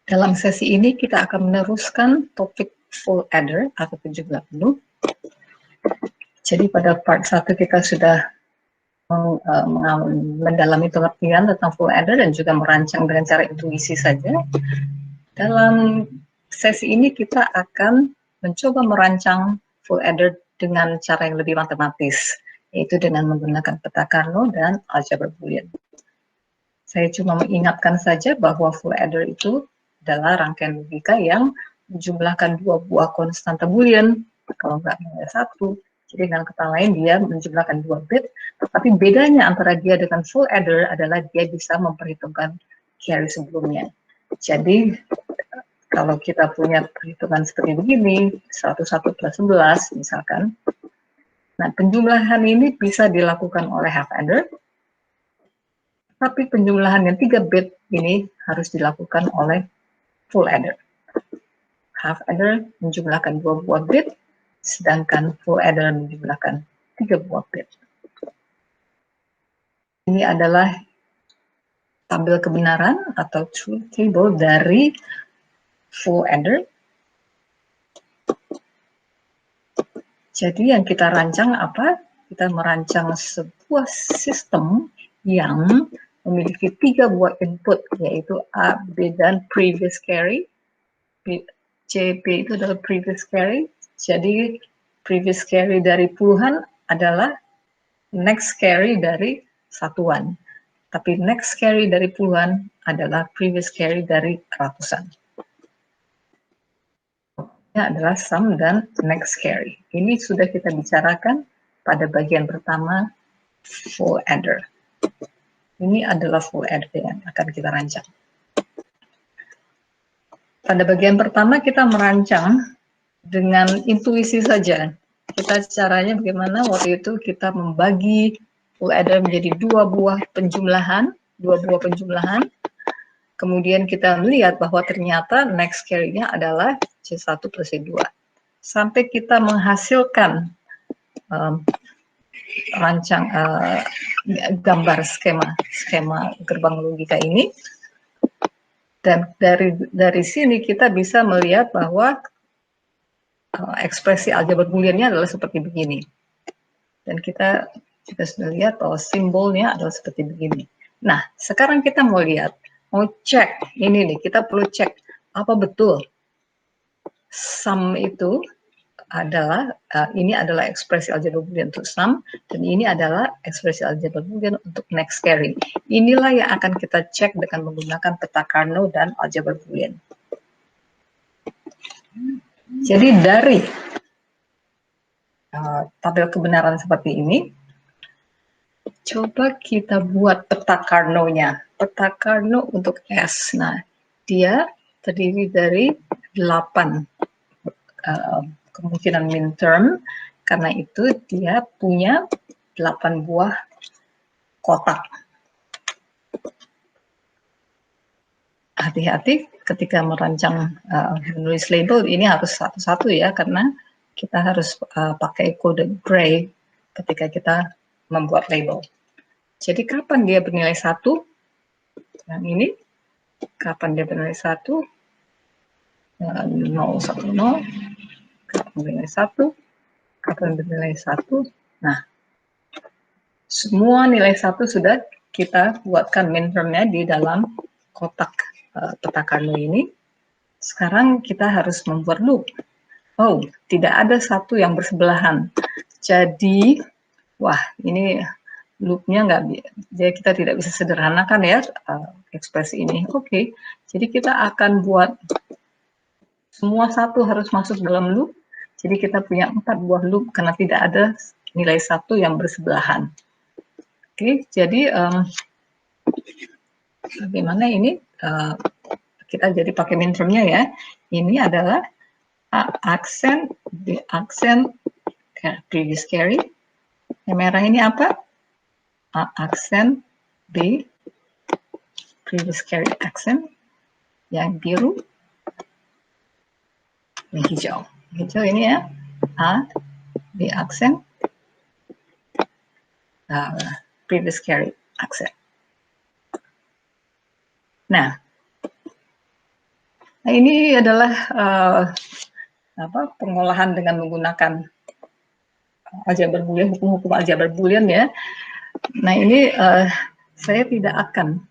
Dalam sesi ini kita akan meneruskan topik full adder atau penjumlah penuh. Jadi pada part 1 kita sudah mendalami pengertian tentang full adder dan juga merancang dengan cara intuisi saja. Dalam sesi ini kita akan mencoba merancang full adder dengan cara yang lebih matematis, yaitu dengan menggunakan peta Carnot dan aljabar Boolean. Saya cuma mengingatkan saja bahwa full adder itu adalah rangkaian logika yang menjumlahkan dua buah konstanta Boolean, kalau nggak nilai satu. Jadi dengan kata lain dia menjumlahkan 2 bit, tetapi bedanya antara dia dengan full adder adalah dia bisa memperhitungkan carry sebelumnya. Jadi kalau kita punya perhitungan seperti begini, 101 plus 11 misalkan, nah penjumlahan ini bisa dilakukan oleh half adder, tapi penjumlahan yang 3 bit ini harus dilakukan oleh full adder. Half adder menjumlahkan 2 buah bit, sedangkan full adder menjumlahkan 3 buah bit. Ini adalah tabel kebenaran atau truth table dari full adder. Jadi yang kita rancang apa? Kita merancang sebuah sistem yang memiliki 3 buah input, yaitu A, B, dan previous carry. CP itu adalah previous carry. Jadi previous carry dari puluhan adalah next carry dari satuan. Tapi next carry dari puluhan adalah previous carry dari ratusan. Ini adalah sum dan next carry. Ini sudah kita bicarakan pada bagian pertama full adder. Ini adalah full adder yang akan kita rancang. Pada bagian pertama kita merancang dengan intuisi saja. Kita caranya bagaimana? Waktu itu kita membagi full adder menjadi dua buah penjumlahan. Kemudian kita melihat bahwa ternyata next carry-nya adalah C1 plus C2. Sampai kita menghasilkan gambar skema gerbang logika ini. Dan dari sini kita bisa melihat bahwa ekspresi aljabar Boolean-nya adalah seperti begini. Dan kita juga sudah lihat bahwa simbolnya adalah seperti begini. Nah, sekarang kita mau lihat, mau cek, ini nih, kita perlu cek, apa betul sum itu adalah, ini adalah ekspresi aljabar Boolean untuk sum, dan ini adalah ekspresi aljabar Boolean untuk next carry. Inilah yang akan kita cek dengan menggunakan peta Carnot dan aljabar Boolean. Jadi dari tabel kebenaran seperti ini, coba kita buat peta Carnot-nya. Peta Carnot untuk S. Nah, dia terdiri dari 8 kemungkinan min-term, karena itu dia punya 8 buah kotak. Hati-hati ketika merancang menulis label, ini harus satu-satu ya, karena kita harus pakai kode gray ketika kita membuat label. Jadi kapan dia bernilai 1? Yang ini, kapan dia bernilai 1? 0, 1, 0. Kapan bernilai 1? Kapan bernilai 1? Nah, semua nilai 1 sudah kita buatkan min-term-nya di dalam kotak peta Carnot ini. Sekarang kita harus membuat loop. Oh, tidak ada satu yang bersebelahan. Jadi, wah, ini loop-nya nggak, jadi kita tidak bisa sederhanakan ya ekspresi ini. Oke, jadi kita akan buat semua satu harus masuk dalam loop. Jadi kita punya 4 buah loop karena tidak ada nilai 1 yang bersebelahan. Oke, jadi bagaimana ini kita jadi pakai min-term-nya ya. Ini adalah A aksen, B aksen, previous carry. Yang merah ini apa? A aksen, B previous carry aksen. Yang biru, ini hijau. Hijau ini ya, A, B aksen, previous carry aksen. Nah, Nah, ini adalah pengolahan dengan menggunakan aljabar boolean, hukum-hukum aljabar boolean ya. Nah, ini saya tidak akan,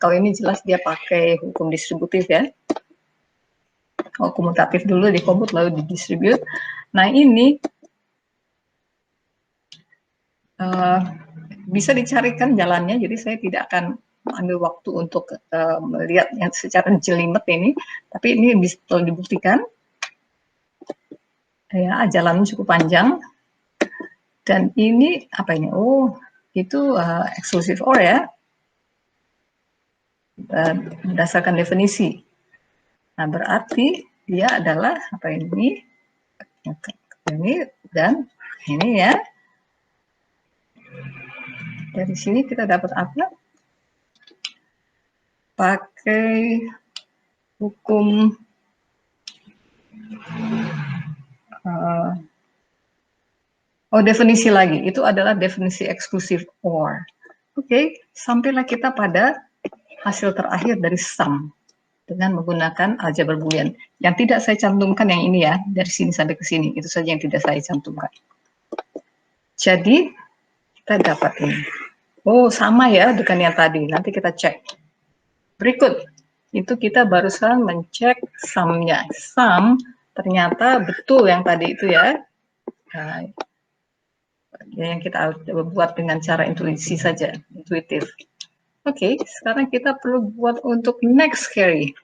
kalau ini jelas dia pakai hukum distributif ya. Komutatif dulu dikomput lalu didistribute. Nah, ini bisa dicarikan jalannya, jadi saya tidak akan ambil waktu untuk melihat yang secara jelimet ini, tapi ini bisa dibuktikan. Ya, jalannya cukup panjang. Dan ini apa ini? Oh, itu exclusive OR ya, berdasarkan definisi. Nah, berarti dia adalah apa ini? Ini dan ini ya. Dari sini kita dapat apa? Pakai hukum definisi lagi. Itu adalah definisi eksklusif OR. Oke, sampailah kita pada hasil terakhir dari sum dengan menggunakan aljabar boolean. Yang tidak saya cantumkan yang ini ya, dari sini sampai ke sini. Itu saja yang tidak saya cantumkan. Jadi, kita dapat ini. Oh, sama ya dengan yang tadi. Nanti kita cek. Berikut, itu kita barusan mencek sum-nya. Sum ternyata betul yang tadi itu ya. Nah, yang kita buat dengan cara intuisi saja, intuitif. Oke, sekarang kita perlu buat untuk next carry.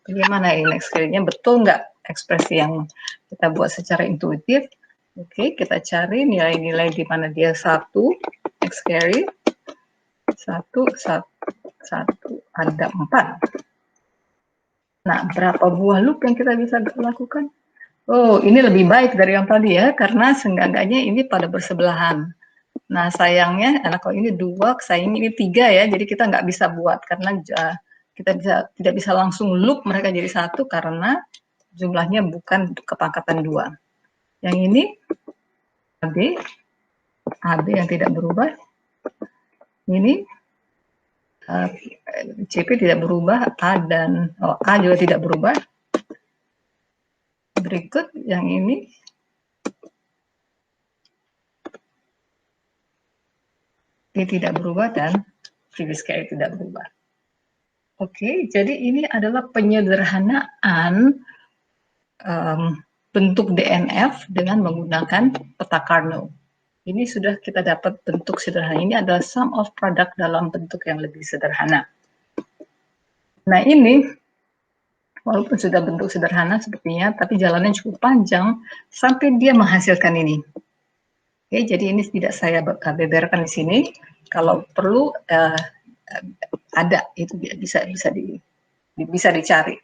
Bagaimana ini next carry-nya? Betul nggak ekspresi yang kita buat secara intuitif? Oke, kita cari nilai-nilai di mana dia 1, next carry. 1, 1, 1, ada 4. Nah, berapa buah loop yang kita bisa lakukan? Oh, ini lebih baik dari yang tadi ya, karena seenggaknya ini pada bersebelahan. Nah, sayangnya, kalau ini 2, sayangnya ini 3 ya, jadi kita nggak bisa buat, karena kita tidak bisa langsung loop mereka jadi 1, karena jumlahnya bukan kepangkatan 2. Yang ini, AB yang tidak berubah, ini, CP tidak berubah, A dan A juga tidak berubah. Berikut, yang ini, D tidak berubah, dan previous carry tidak berubah. Oke, jadi ini adalah penyederhanaan bentuk DNF dengan menggunakan peta Carnot. Ini sudah kita dapat bentuk sederhana. Ini adalah sum of product dalam bentuk yang lebih sederhana. Nah, ini walaupun sudah bentuk sederhana sepertinya, tapi jalannya cukup panjang sampai dia menghasilkan ini. Oke, jadi ini tidak saya beberkan di sini. Kalau perlu ada, itu bisa dicari.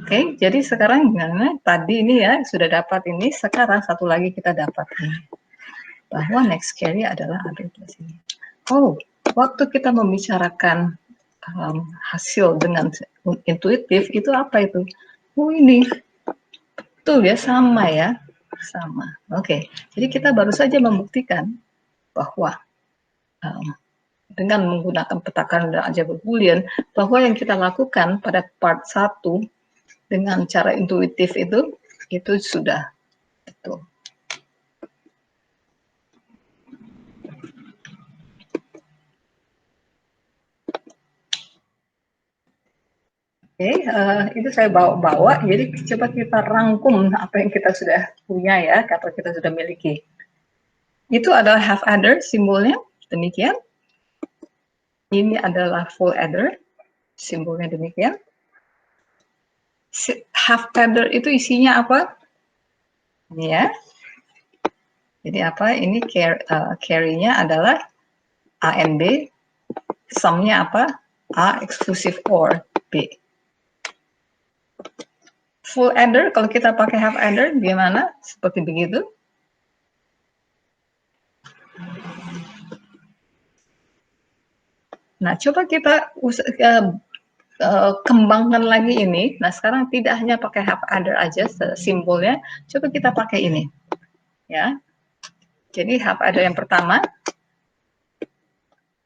Oke, jadi sekarang gimana? Tadi ini ya sudah dapat ini. Sekarang satu lagi kita dapat ini, bahwa next carry adalah AB plus ini. Oh, waktu kita membicarakan hasil dengan intuitif itu apa itu? Oh, ini betul ya, sama ya, sama. Oke, jadi kita baru saja membuktikan bahwa dengan menggunakan peta Carnot dan aljabar boolean, bahwa yang kita lakukan pada part 1 dengan cara intuitif itu sudah betul. Oke, itu saya bawa-bawa, jadi coba kita rangkum apa yang kita sudah punya ya, atau kita sudah miliki. Itu adalah half adder simbolnya, demikian. Ini adalah full adder, simbolnya demikian. Half adder itu isinya apa? Ini ya. Jadi apa? Ini carry-nya adalah A and B, sum-nya apa? A exclusive OR B. Full adder, kalau kita pakai half adder, gimana? Seperti begitu. Nah, coba kita kembangkan lagi ini. Nah, sekarang tidak hanya pakai half adder aja simbolnya, coba kita pakai ini. Ya. Jadi half adder yang pertama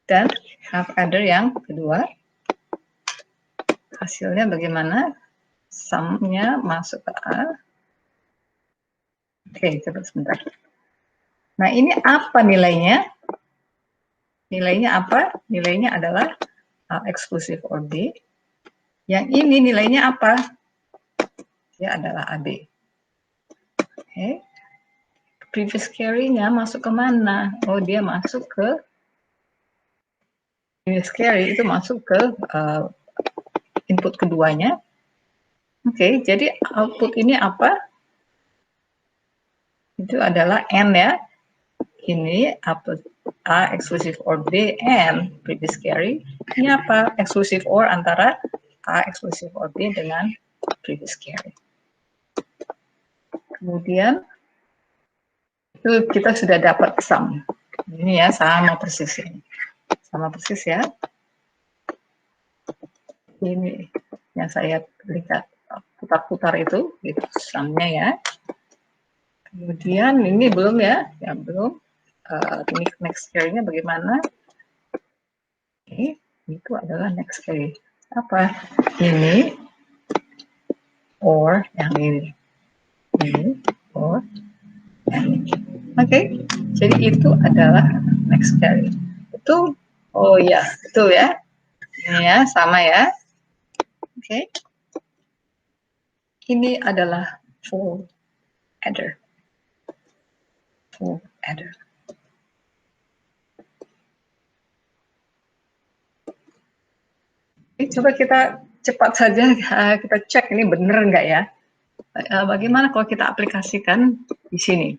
dan half adder yang kedua. hasilnya bagaimana? Sum-nya masuk ke A. Oke, coba sebentar. Nah, ini apa nilainya? Nilainya apa? Nilainya adalah A eksklusif or B. Yang ini nilainya apa? Dia adalah AB. Oke. Previous carry-nya masuk ke mana? Oh, dia masuk ke previous carry itu masuk ke input keduanya. Oke, jadi output ini apa? Itu adalah N ya. Ini A eksklusif or B and previous carry. Ini apa? Eksklusif or antara A eksklusif or B dengan previous carry. Kemudian itu kita sudah dapat sum. Ini ya sama persis ini. Sama persis ya. Ini yang saya lihat putar-putar itu, gitu, sumnya ya. Kemudian ini belum ya, yang belum. Ini next carry-nya bagaimana? Oke, itu adalah next carry. Apa? Ini or yang ini. Ini or yang ini. Oke, jadi itu adalah next carry. Itu, oh ya, betul ya. Ini ya, sama ya. Oke. Ini adalah full adder. Full adder. Oke, coba kita cepat saja kita cek ini benar nggak ya. Bagaimana kalau kita aplikasikan di sini?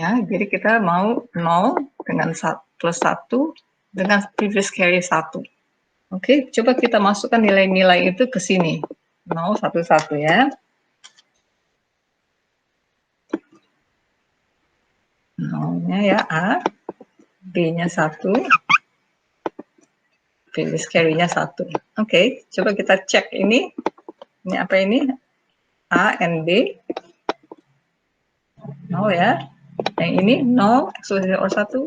Ya, jadi kita mau 0 dengan plus 1 dengan previous carry 1. Oke, coba kita masukkan nilai-nilai itu ke sini. 0, 1, 1 ya. 0-nya ya A, B-nya 1, previous carry-nya 1. Oke, coba kita cek ini. Ini apa ini? A and B. 0 ya. Yang ini 0, eksklusif or 1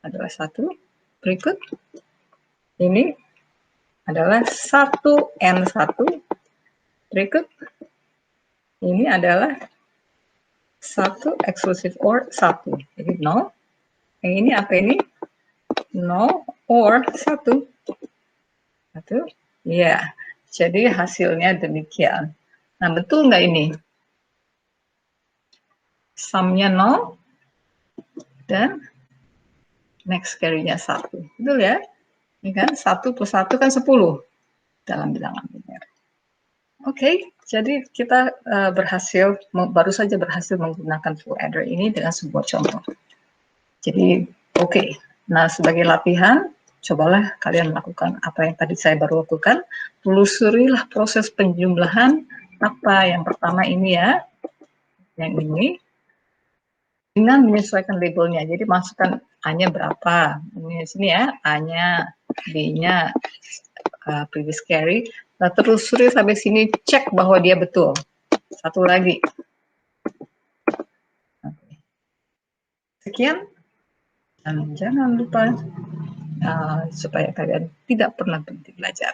adalah 1. Berikut ini adalah 1N1. Berikut ini adalah 1 eksklusif or 1. Jadi 0. Yang ini apa ini? 0 or 1. 1. Ya, jadi hasilnya demikian. Nah, betul nggak ini? Sum-nya 0 dan next carry-nya 1. Betul ya? Ini kan 1 plus 1 kan 10 dalam bilangan linear. Oke, jadi kita baru saja berhasil menggunakan full adder ini dengan sebuah contoh. Jadi oke. Nah, sebagai latihan, cobalah kalian melakukan apa yang tadi saya baru lakukan. Telusurilah proses penjumlahan apa yang pertama ini ya, yang ini, dengan menyesuaikan labelnya. Jadi masukkan A-nya berapa. Ini sini ya, A-nya, B-nya, previous carry. Nah, telusuri sampai sini, cek bahwa dia betul. Satu lagi. Sekian. Dan jangan lupa supaya kalian tidak pernah berhenti belajar.